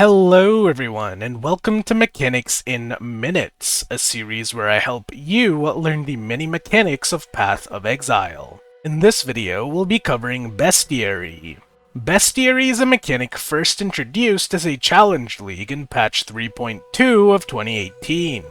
Hello everyone, and welcome to Mechanics in Minutes, a series where I help you learn the many mechanics of Path of Exile. In this video, we'll be covering Bestiary. Bestiary is a mechanic first introduced as a challenge league in patch 3.2 of 2018.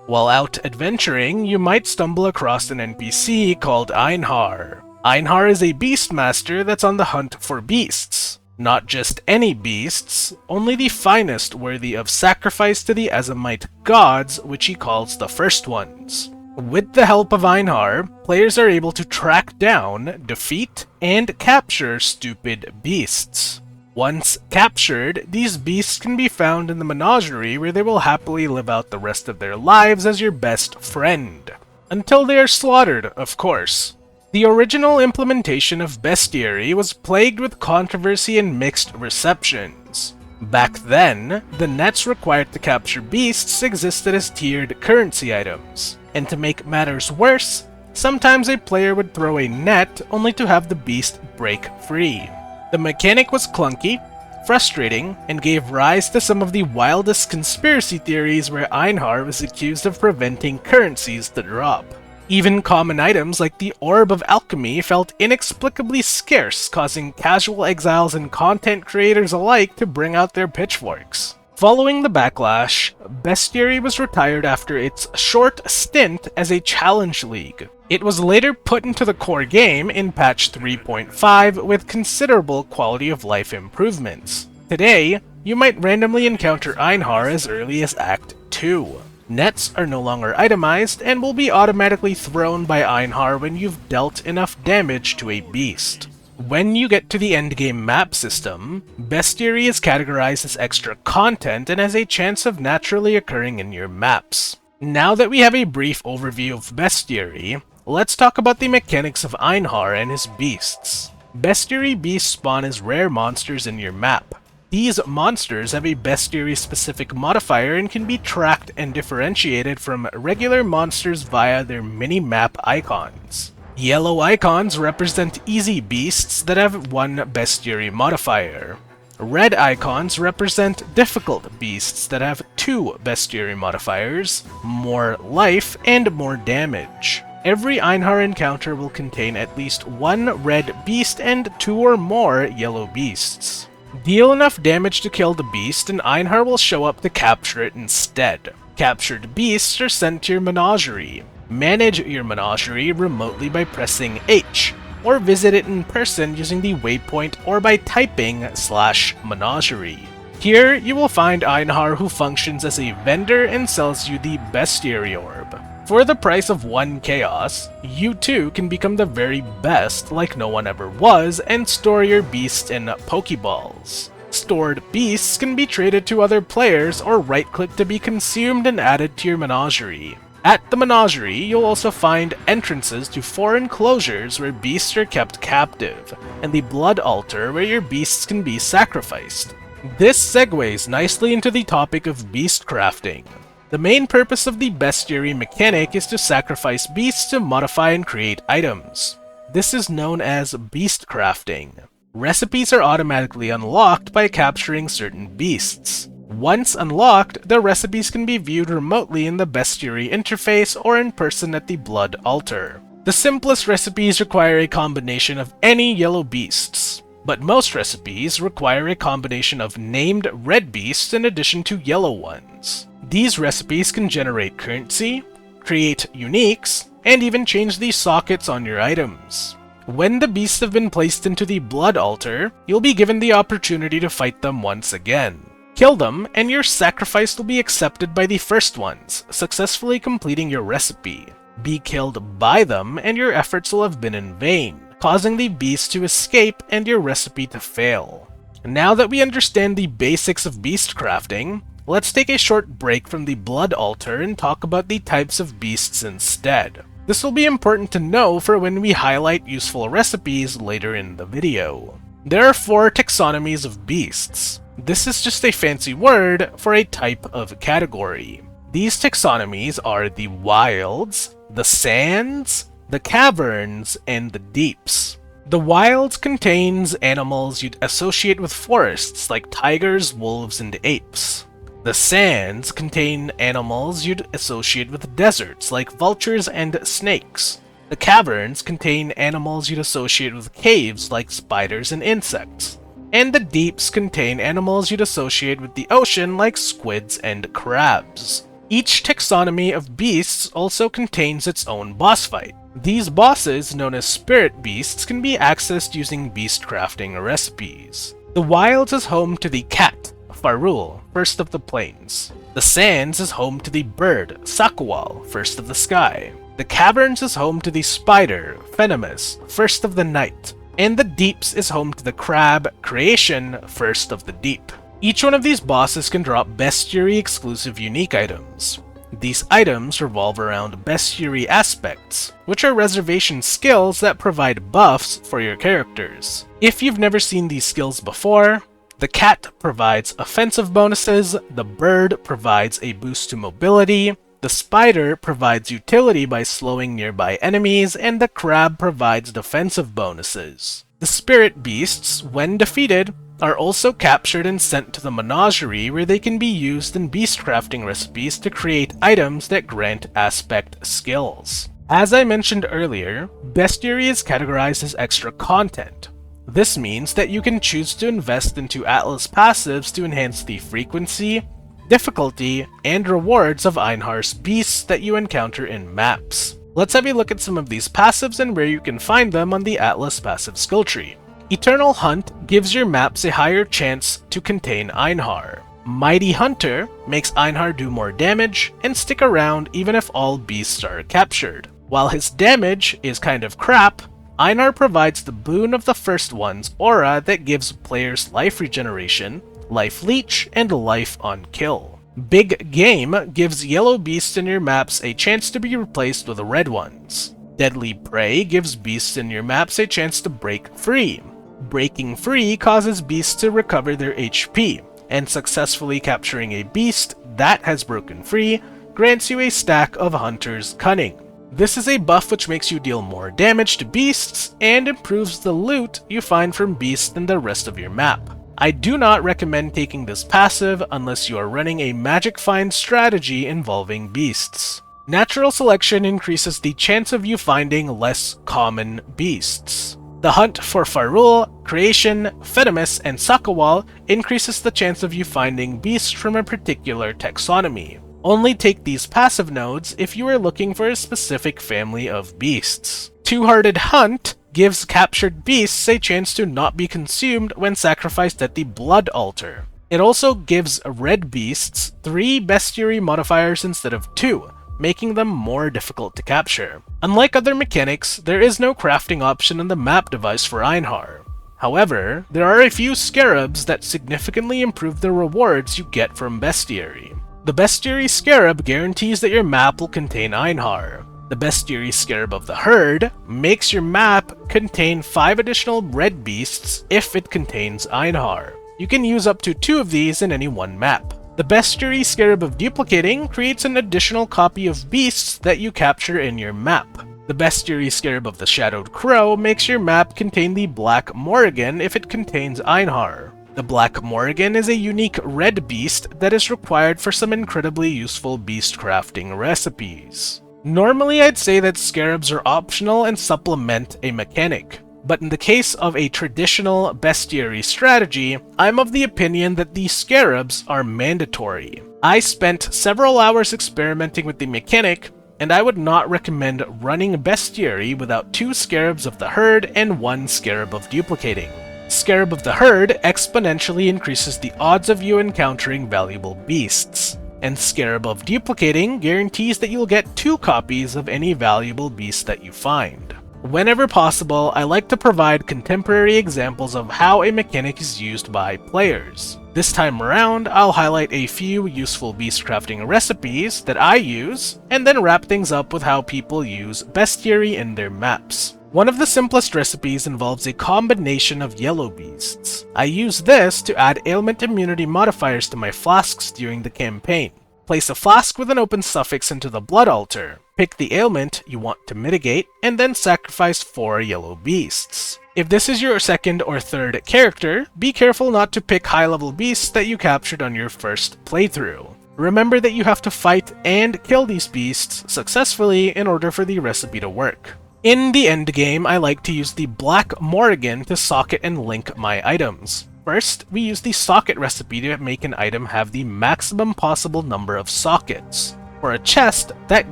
While out adventuring, you might stumble across an NPC called Einhar. Einhar is a beastmaster that's on the hunt for beasts. Not just any beasts, only the finest worthy of sacrifice to the Azamite gods, which he calls the First Ones. With the help of Einhar, players are able to track down, defeat, and capture stupid beasts. Once captured, these beasts can be found in the menagerie where they will happily live out the rest of their lives as your best friend. Until they are slaughtered, of course. The original implementation of Bestiary was plagued with controversy and mixed receptions. Back then, the nets required to capture beasts existed as tiered currency items, and to make matters worse, sometimes a player would throw a net only to have the beast break free. The mechanic was clunky, frustrating, and gave rise to some of the wildest conspiracy theories where Einhar was accused of preventing currencies to drop. Even common items like the Orb of Alchemy felt inexplicably scarce, causing casual exiles and content creators alike to bring out their pitchforks. Following the backlash, Bestiary was retired after its short stint as a challenge league. It was later put into the core game in patch 3.5 with considerable quality of life improvements. Today, you might randomly encounter Einhar as early as Act 2. Nets are no longer itemized and will be automatically thrown by Einhar when you've dealt enough damage to a beast. When you get to the endgame map system, Bestiary is categorized as extra content and has a chance of naturally occurring in your maps. Now that we have a brief overview of Bestiary, let's talk about the mechanics of Einhar and his beasts. Bestiary beasts spawn as rare monsters in your map. These monsters have a Bestiary-specific modifier and can be tracked and differentiated from regular monsters via their mini-map icons. Yellow icons represent easy beasts that have one Bestiary modifier. Red icons represent difficult beasts that have two Bestiary modifiers, more life, and more damage. Every Einhar encounter will contain at least one red beast and two or more yellow beasts. Deal enough damage to kill the beast and Einhar will show up to capture it instead. Captured beasts are sent to your menagerie. Manage your menagerie remotely by pressing H, or visit it in person using the waypoint or by typing /menagerie. Here, you will find Einhar, who functions as a vendor and sells you the Bestiary Orb. For the price of 1 chaos, you too can become the very best like no one ever was and store your beasts in Pokeballs. Stored beasts can be traded to other players or right-click to be consumed and added to your menagerie. At the menagerie, you'll also find entrances to 4 enclosures where beasts are kept captive, and the blood altar where your beasts can be sacrificed. This segues nicely into the topic of beastcrafting. The main purpose of the Bestiary mechanic is to sacrifice beasts to modify and create items. This is known as beastcrafting. Recipes are automatically unlocked by capturing certain beasts. Once unlocked, the recipes can be viewed remotely in the Bestiary interface or in person at the blood altar. The simplest recipes require a combination of any yellow beasts, but most recipes require a combination of named red beasts in addition to yellow ones. These recipes can generate currency, create uniques, and even change the sockets on your items. When the beasts have been placed into the blood altar, you'll be given the opportunity to fight them once again. Kill them, and your sacrifice will be accepted by the First Ones, successfully completing your recipe. Be killed by them, and your efforts will have been in vain, causing the beast to escape and your recipe to fail. Now that we understand the basics of beastcrafting, let's take a short break from the blood altar and talk about the types of beasts instead. This will be important to know for when we highlight useful recipes later in the video. There are 4 taxonomies of beasts. This is just a fancy word for a type of category. These taxonomies are the wilds, the sands, the caverns, and the deeps. The Wilds contains animals you'd associate with forests like tigers, wolves, and apes. The Sands contain animals you'd associate with deserts like vultures and snakes. The Caverns contain animals you'd associate with caves like spiders and insects. And the Deeps contain animals you'd associate with the ocean like squids and crabs. Each taxonomy of beasts also contains its own boss fight. These bosses, known as spirit beasts, can be accessed using beastcrafting recipes. The Wilds is home to the cat, Farul, first of the plains. The Sands is home to the bird, Sakwal, first of the sky. The Caverns is home to the spider, Venomous, first of the night. And the Deeps is home to the crab, Creation, first of the deep. Each one of these bosses can drop Bestiary exclusive unique items. These items revolve around Bestiary aspects, which are reservation skills that provide buffs for your characters. If you've never seen these skills before, the cat provides offensive bonuses, the bird provides a boost to mobility, the spider provides utility by slowing nearby enemies, and the crab provides defensive bonuses. The spirit beasts, when defeated, are also captured and sent to the menagerie where they can be used in beastcrafting recipes to create items that grant aspect skills. As I mentioned earlier, Bestiary is categorized as extra content. This means that you can choose to invest into Atlas passives to enhance the frequency, difficulty, and rewards of Einhar's beasts that you encounter in maps. Let's have a look at some of these passives and where you can find them on the Atlas passive skill tree. Eternal Hunt gives your maps a higher chance to contain Einhar. Mighty Hunter makes Einhar do more damage and stick around even if all beasts are captured. While his damage is kind of crap, Einhar provides the boon of the first one's aura that gives players life regeneration, life leech, and life on kill. Big Game gives yellow beasts in your maps a chance to be replaced with red ones. Deadly Prey gives beasts in your maps a chance to break free. Breaking free causes beasts to recover their HP, and successfully capturing a beast that has broken free grants you a stack of Hunter's Cunning. This is a buff which makes you deal more damage to beasts and improves the loot you find from beasts in the rest of your map. I do not recommend taking this passive unless you are running a magic find strategy involving beasts. Natural selection increases the chance of you finding less common beasts. The hunt for Farul, Creation, Venomous, and Sakawal increases the chance of you finding beasts from a particular taxonomy. Only take these passive nodes if you are looking for a specific family of beasts. Two-Hearted Hunt gives captured beasts a chance to not be consumed when sacrificed at the Blood Altar. It also gives red beasts 3 bestiary modifiers instead of 2, making them more difficult to capture. Unlike other mechanics, there is no crafting option in the map device for Einhar. However, there are a few Scarabs that significantly improve the rewards you get from Bestiary. The Bestiary Scarab guarantees that your map will contain Einhar. The Bestiary Scarab of the Herd makes your map contain 5 additional red beasts if it contains Einhar. You can use up to 2 of these in any one map. The Bestiary Scarab of Duplicating creates an additional copy of beasts that you capture in your map. The Bestiary Scarab of the Shadowed Crow makes your map contain the Black Morrigan if it contains Einhar. The Black Morrigan is a unique red beast that is required for some incredibly useful beast crafting recipes. Normally I'd say that Scarabs are optional and supplement a mechanic, but in the case of a traditional Bestiary strategy, I'm of the opinion that the Scarabs are mandatory. I spent several hours experimenting with the mechanic, and I would not recommend running Bestiary without 2 Scarabs of the Herd and 1 Scarab of Duplicating. Scarab of the Herd exponentially increases the odds of you encountering valuable beasts, and Scarab of Duplicating guarantees that you'll get 2 copies of any valuable beast that you find. Whenever possible, I like to provide contemporary examples of how a mechanic is used by players. This time around, I'll highlight a few useful beast crafting recipes that I use, and then wrap things up with how people use Bestiary in their maps. One of the simplest recipes involves a combination of yellow beasts. I use this to add ailment immunity modifiers to my flasks during the campaign. Place a flask with an open suffix into the blood altar. Pick the ailment you want to mitigate, and then sacrifice 4 yellow beasts. If this is your second or third character, be careful not to pick high-level beasts that you captured on your first playthrough. Remember that you have to fight and kill these beasts successfully in order for the recipe to work. In the endgame, I like to use the Black Morrigan to socket and link my items. First, we use the socket recipe to make an item have the maximum possible number of sockets. For a chest, that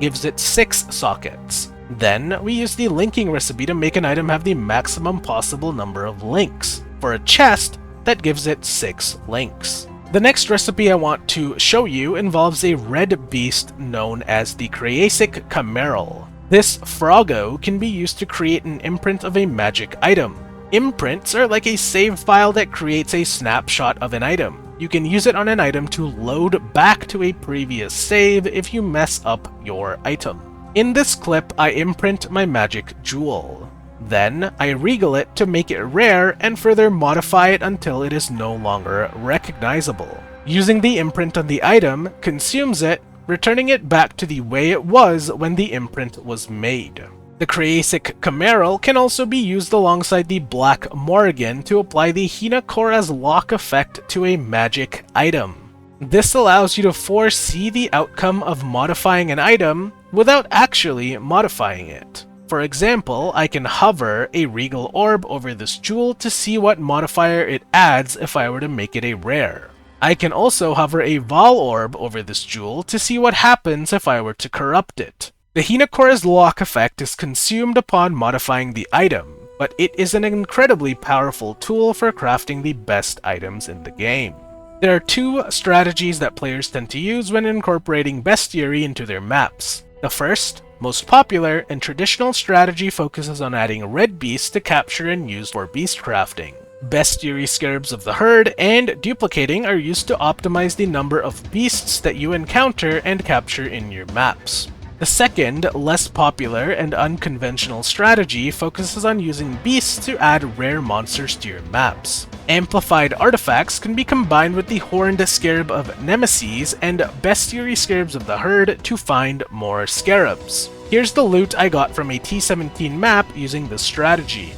gives it 6 sockets. Then, we use the linking recipe to make an item have the maximum possible number of links. For a chest, that gives it 6 links. The next recipe I want to show you involves a red beast known as the Creasic Chimeral. This froggo can be used to create an imprint of a magic item. Imprints are like a save file that creates a snapshot of an item. You can use it on an item to load back to a previous save if you mess up your item. In this clip, I imprint my magic jewel. Then, I regal it to make it rare and further modify it until it is no longer recognizable. Using the imprint on the item consumes it, returning it back to the way it was when the imprint was made. The Creasic Chimeral can also be used alongside the Black Morrigan to apply the Hinakora's Lock effect to a magic item. This allows you to foresee the outcome of modifying an item without actually modifying it. For example, I can hover a Regal Orb over this jewel to see what modifier it adds if I were to make it a rare. I can also hover a Vol Orb over this jewel to see what happens if I were to corrupt it. The Hinakora's Lock effect is consumed upon modifying the item, but it is an incredibly powerful tool for crafting the best items in the game. There are 2 strategies that players tend to use when incorporating Bestiary into their maps. The first, most popular, and traditional strategy focuses on adding red beasts to capture and use for beastcrafting. Bestiary Scarabs of the Herd and duplicating are used to optimize the number of beasts that you encounter and capture in your maps. The second, less popular and unconventional strategy focuses on using beasts to add rare monsters to your maps. Amplified artifacts can be combined with the Horned Scarab of Nemesis and Bestiary Scarabs of the Herd to find more Scarabs. Here's the loot I got from a T17 map using this strategy.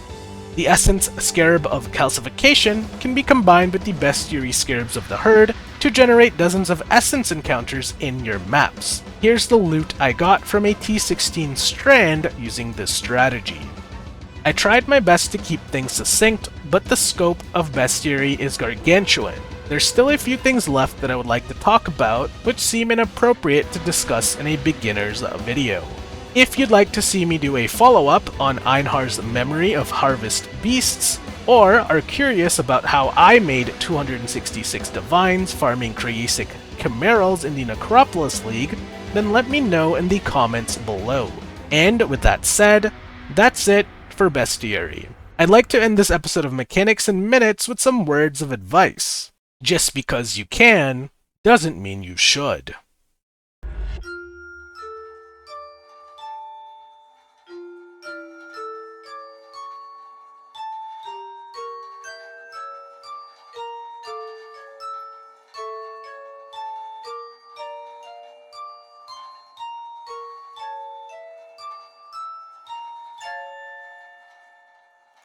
The Essence Scarab of Calcification can be combined with the Bestiary Scarabs of the Herd to generate dozens of Essence encounters in your maps. Here's the loot I got from a T16 strand using this strategy. I tried my best to keep things succinct, but the scope of Bestiary is gargantuan. There's still a few things left that I would like to talk about, which seem inappropriate to discuss in a beginner's video. If you'd like to see me do a follow-up on Einhar's Memory of Harvest Beasts, or are curious about how I made 266 Divines farming Creasic Chimerals in the Necropolis League, then let me know in the comments below. And with that said, that's it for Bestiary. I'd like to end this episode of Mechanics in Minutes with some words of advice. Just because you can, doesn't mean you should.